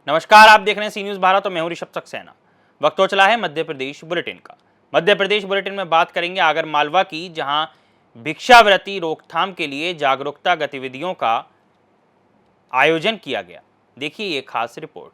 नमस्कार, आप देख रहे हैं सी न्यूज़ भारत और मैं हूं ऋषभ सक्सेना। वक्त हो चला है मध्य प्रदेश बुलेटिन का। मध्य प्रदेश बुलेटिन में बात करेंगे आगर मालवा की, जहां भिक्षावृत्ति रोकथाम के लिए जागरूकता गतिविधियों का आयोजन किया गया। देखिए ये खास रिपोर्ट।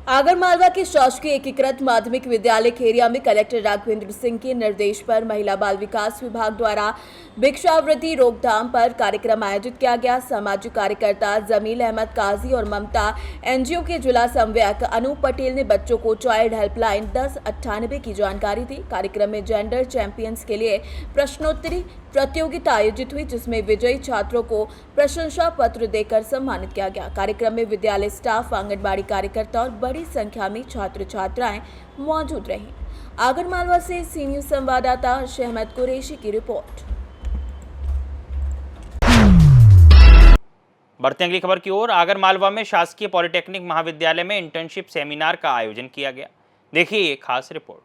आगर मालवा के शासकीय एकीकृत माध्यमिक विद्यालय खेरिया में कलेक्टर राघवेंद्र सिंह के निर्देश पर महिला बाल विकास विभाग द्वारा भिक्षावृत्ति रोकथाम पर कार्यक्रम आयोजित किया गया। सामाजिक कार्यकर्ता जमील अहमद काजी और ममता एनजीओ के जिला समन्वयक अनूप पटेल ने बच्चों को चाइल्ड हेल्पलाइन 1098 की जानकारी दी। कार्यक्रम में जेंडर चैंपियंस के लिए प्रश्नोत्तरी प्रतियोगिता आयोजित हुई, जिसमें विजयी छात्रों को प्रशंसा पत्र देकर सम्मानित किया गया। कार्यक्रम में विद्यालय स्टाफ, आंगनबाड़ी कार्यकर्ता और बड़ी संख्या में छात्र छात्राएं मौजूद रहीं। आगर मालवा से सी न्यूज़ संवाददाता अहमद कुरैशी की रिपोर्ट। बढ़ते हैं अगली खबर की ओर। आगर मालवा में शासकीय पॉलिटेक्निक महाविद्यालय में इंटर्नशिप सेमिनार का आयोजन किया गया। देखिए ये खास रिपोर्ट।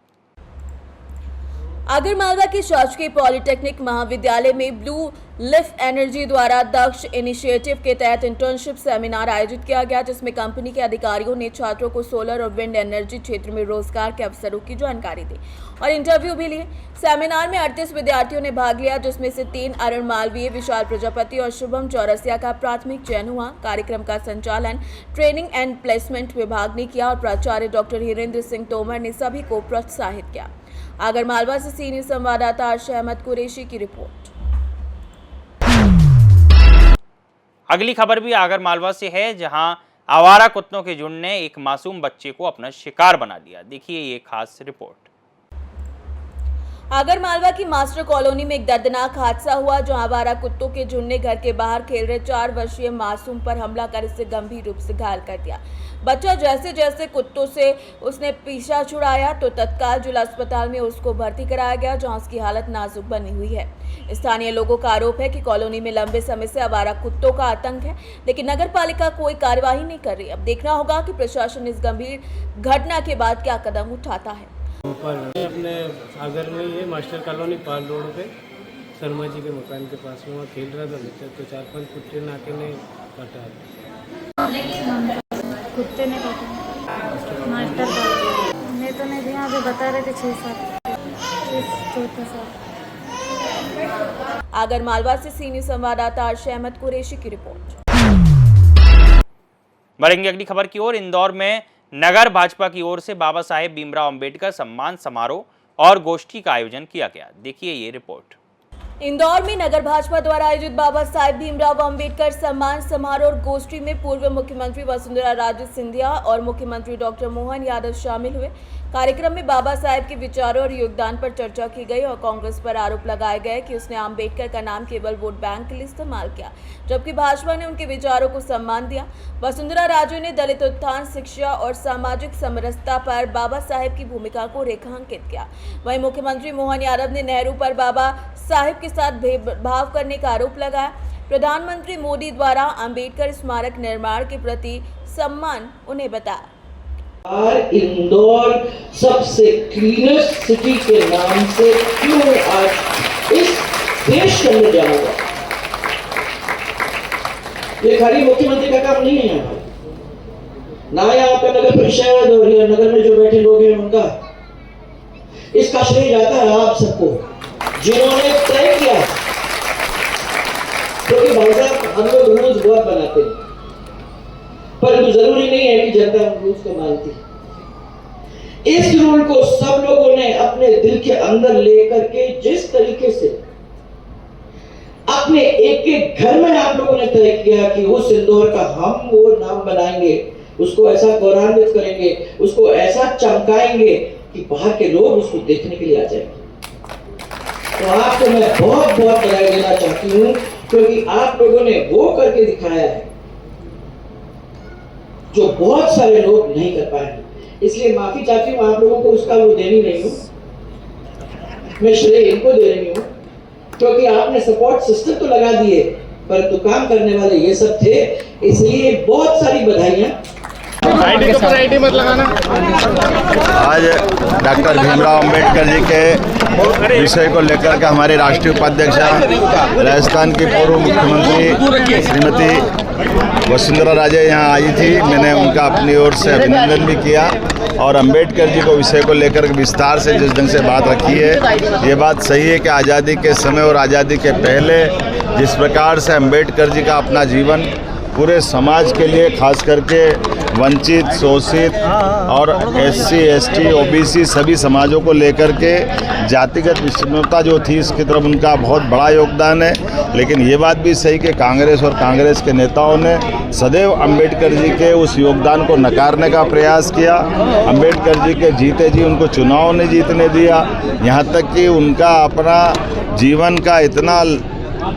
आगर मालवा के शासकीय पॉलिटेक्निक महाविद्यालय में ब्लू लिफ एनर्जी द्वारा दक्ष इनिशिएटिव के तहत इंटर्नशिप सेमिनार आयोजित किया गया, जिसमें कंपनी के अधिकारियों ने छात्रों को सोलर और विंड एनर्जी क्षेत्र में रोजगार के अवसरों की जानकारी दी और इंटरव्यू भी लिए। सेमिनार में 38 विद्यार्थियों ने भाग लिया, जिसमें से 3 अरुण मालवीय, विशाल प्रजापति और शुभम चौरसिया का प्राथमिक चयन हुआ। कार्यक्रम का संचालन ट्रेनिंग एंड प्लेसमेंट विभाग ने किया और प्राचार्य डॉक्टर हिरेंद्र सिंह तोमर ने सभी को प्रोत्साहित किया। आगर मालवा से सी न्यूज़ संवाददाता अहमद कुरैशी की रिपोर्ट। अगली खबर भी आगर मालवा से है, जहां आवारा कुत्तों के झुंड ने एक मासूम बच्चे को अपना शिकार बना दिया। देखिए ये खास रिपोर्ट। आगर मालवा की मास्टर कॉलोनी में एक दर्दनाक हादसा हुआ, जहां आवारा कुत्तों के झुंड ने घर के बाहर खेल रहे 4 वर्षीय मासूम पर हमला कर इसे गंभीर रूप से घायल कर दिया। बच्चा जैसे जैसे कुत्तों से उसने पीछा छुड़ाया तो तत्काल जिला अस्पताल में उसको भर्ती कराया गया, जहां उसकी हालत नाजुक बनी हुई है। स्थानीय लोगों का आरोप है कि कॉलोनी में लंबे समय से आवारा कुत्तों का आतंक है, लेकिन नगर पालिका कोई कार्यवाही नहीं कर रही। अब देखना होगा कि प्रशासन इस गंभीर घटना के बाद क्या कदम उठाता है। अपने आगर में ये मास्टर कॉलोनी पाल रोड पे शर्मा जी के मकान के पास में वहाँ खेल रहा था बच्चा, तो 4-5 कुत्ते नाके ने काटा। कुत्ते ने काटा मास्टर का, मैं तो नहीं यहाँ पे बता रहे थे 6-7 साल। आगर मालवा से सी न्यूज़ संवाददाता अहमद कुरैशी की रिपोर्ट। बढ़ेंगे अगली खबर की ओर। इंदौर में नगर भाजपा की ओर से बाबा साहेब भीमराव अंबेडकर सम्मान समारोह और गोष्ठी का आयोजन किया गया। देखिए ये रिपोर्ट। इंदौर में नगर भाजपा द्वारा आयोजित बाबा साहेब भीमराव अंबेडकर सम्मान समारोह और गोष्ठी में पूर्व मुख्यमंत्री वसुंधरा राजे सिंधिया और मुख्यमंत्री डॉक्टर मोहन यादव शामिल हुए। कार्यक्रम में बाबा साहेब के विचारों और योगदान पर चर्चा की गई और कांग्रेस पर आरोप लगाए गए कि उसने अंबेडकर का नाम केवल वोट बैंक के लिए इस्तेमाल किया, जबकि भाजपा ने उनके विचारों को सम्मान दिया। वसुंधरा राजे ने दलित उत्थान, शिक्षा और सामाजिक समरसता पर बाबा साहेब की भूमिका को रेखांकित किया। वहीं मुख्यमंत्री मोहन यादव ने नेहरू पर बाबा साहेब के साथ भेदभाव करने का आरोप लगाया। प्रधानमंत्री मोदी द्वारा अंबेडकर स्मारक निर्माण के प्रति सम्मान उन्हें बताया। इंदौर सबसे क्लीनेस्ट सिटी के नाम से क्यों आज इस देश के अंदर जाना हुआ? ये खाली मुख्यमंत्री का काम नहीं है यहाँ ना, यहाँ पे नगर परिषद और नगर में जो बैठे लोग हैं उनका, इसका श्रेय जाता है आप सबको जिन्होंने तय किया। क्योंकि भाई साहब हम लोग रूल्स बहुत बनाते हैं, परंतु जरूरी नहीं है कि जनता रूल्स को मानती। इस रूल को सब लोगों ने अपने दिल के अंदर लेकर के जिस तरीके से अपने एक एक घर में आप लोगों ने तय किया कि उस इंदौर का हम वो नाम बनाएंगे, उसको ऐसा गौरवान्वित करेंगे, उसको ऐसा चमकाएंगे कि बाहर के लोग उसको देखने के लिए आ जाएंगे। तो आपको मैं बहुत बहुत बधाई देना चाहती हूँ, क्योंकि आप लोगों ने वो करके दिखाया है जो बहुत सारे लोग नहीं कर पाए। इसलिए माफी चाहती हूँ आप लोगों को, उसका वो देनी नहीं हूँ, मैं श्रेय इनको दे रही हूँ, क्योंकि आपने सपोर्ट सिस्टम तो लगा दिए, परंतु काम करने वाले ये सब थे। इसलिए बहुत सारी बधाइयाँ। आईडी के ऊपर आईडी मत लगाना। आज डॉक्टर भीमराव अंबेडकर जी के विषय को लेकर के हमारे राष्ट्रीय उपाध्यक्ष राजस्थान की पूर्व मुख्यमंत्री श्रीमती वसुंधरा राजे यहाँ आई थी, मैंने उनका अपनी ओर से अभिनंदन भी किया और अंबेडकर जी को विषय को लेकर विस्तार से जिस ढंग से बात रखी है, ये बात सही है कि आज़ादी के समय और आज़ादी के पहले जिस प्रकार से अंबेडकर जी का अपना जीवन पूरे समाज के लिए, खास करके वंचित, शोषित और SC, ST, OBC सभी समाजों को लेकर के जातिगत विषमता जो थी इसकी तरफ उनका बहुत बड़ा योगदान है। लेकिन ये बात भी सही कि कांग्रेस और कांग्रेस के नेताओं ने सदैव अंबेडकर जी के उस योगदान को नकारने का प्रयास किया। अंबेडकर जी के जीते जी उनको चुनाव नहीं जीतने दिया, यहाँ तक कि उनका अपना जीवन का इतना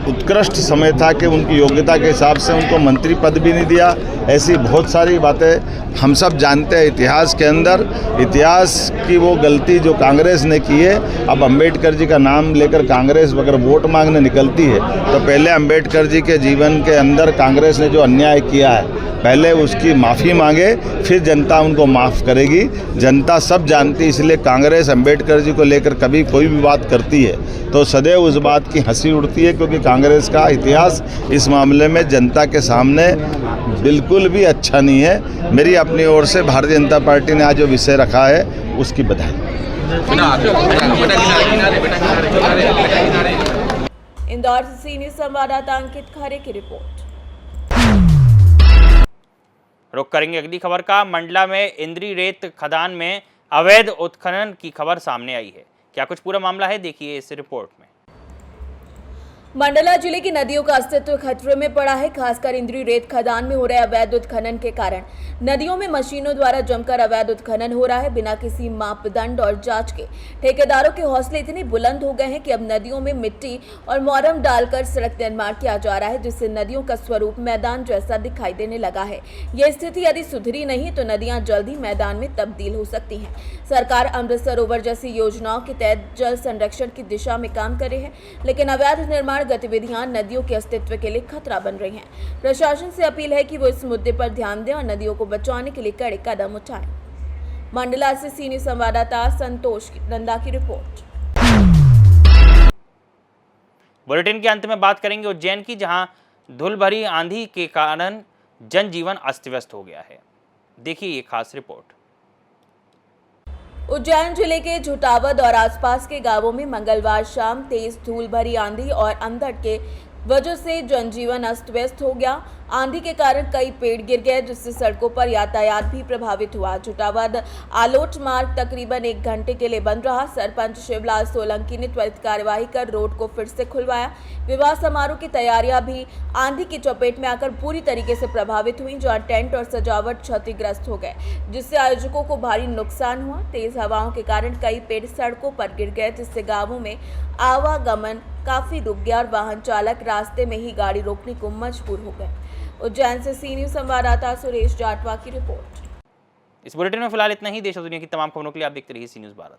उत्कृष्ट समय था कि उनकी योग्यता के हिसाब से उनको मंत्री पद भी नहीं दिया। ऐसी बहुत सारी बातें हम सब जानते हैं। इतिहास के अंदर इतिहास की वो गलती जो कांग्रेस ने की है, अब अंबेडकर जी का नाम लेकर कांग्रेस अगर वोट मांगने निकलती है तो पहले अंबेडकर जी के जीवन के अंदर कांग्रेस ने जो अन्याय किया है पहले उसकी माफ़ी मांगे, फिर जनता उनको माफ़ करेगी। जनता सब जानती, इसलिए कांग्रेस अंबेडकर जी को लेकर कभी कोई भी बात करती है तो सदैव उस बात की हंसी उड़ती है, क्योंकि कांग्रेस का इतिहास इस मामले में जनता के सामने बिल्कुल भी अच्छा नहीं है। मेरी अपनी ओर से भारतीय जनता पार्टी ने आज जो विषय रखा है उसकी बधाई। इंदौर से सीनियर संवाददाता अंकित खरे की रिपोर्ट। रुख करेंगे अगली खबर का। मंडला में इंद्री रेत खदान में अवैध उत्खनन की खबर सामने आई है। क्या कुछ पूरा मामला है, देखिए इस रिपोर्ट में। मंडला जिले की नदियों का अस्तित्व खतरे में पड़ा है। खासकर इंद्री रेत खदान में हो रहे अवैध उत्खनन के कारण नदियों में मशीनों द्वारा जमकर अवैध उत्खनन हो रहा है बिना किसी मापदंड और जांच के। ठेकेदारों के हौसले इतने बुलंद हो गए हैं कि अब नदियों में मिट्टी और मोरम डालकर सड़क निर्माण किया जा रहा है, जिससे नदियों का स्वरूप मैदान जैसा दिखाई देने लगा है। यह स्थिति यदि सुधरी नहीं तो नदियां जल्द ही मैदान में तब्दील हो सकती हैं। सरकार अमृत सरोवर जैसी योजनाओं के तहत जल संरक्षण की दिशा में काम कर रही है, लेकिन अवैध निर्माण गतिविधियां नदियों के अस्तित्व के लिए खतरा बन रही हैं। प्रशासन से अपील है कि वो इस मुद्दे पर ध्यान दें और नदियों को बचाने के लिए कड़े कदम उठाएं। मंडला से सीनियर संवाददाता संतोष नंदा की रिपोर्ट। बुलेटिन के अंत में बात करेंगे उज्जैन की, जहां धूल भरी आंधी के कारण जनजीवन अस्त व्यस्त हो गया है। देखिए ये खास रिपोर्ट। उज्जैन जिले के झुटावद और आसपास के गांवों में मंगलवार शाम तेज धूल भरी आंधी और अंधड़ के वजह से जनजीवन अस्त व्यस्त हो गया। आंधी के कारण कई पेड़ गिर गए, जिससे सड़कों पर यातायात भी प्रभावित हुआ। झुटावद आलोट मार्ग तकरीबन 1 घंटे के लिए बंद रहा। सरपंच शिवलाल सोलंकी ने त्वरित कार्यवाही कर रोड को फिर से खुलवाया। विवाह समारोह की तैयारियां भी आंधी की चपेट में आकर पूरी तरीके से प्रभावित हुई, जहां टेंट और सजावट क्षतिग्रस्त हो गए, जिससे आयोजकों को भारी नुकसान हुआ। तेज हवाओं के कारण कई पेड़ सड़कों पर गिर गए, जिससे गाँवों में आवागमन काफी रुक गया और वाहन चालक रास्ते में ही गाड़ी रोकने को मजबूर हो गए। उज्जैन से सीनियर संवाददाता सुरेश जाटवा की रिपोर्ट। इस बुलेटिन में फिलहाल इतना ही। देश और दुनिया की तमाम खबरों के लिए आप देखते रहिए सी न्यूज़ भारत।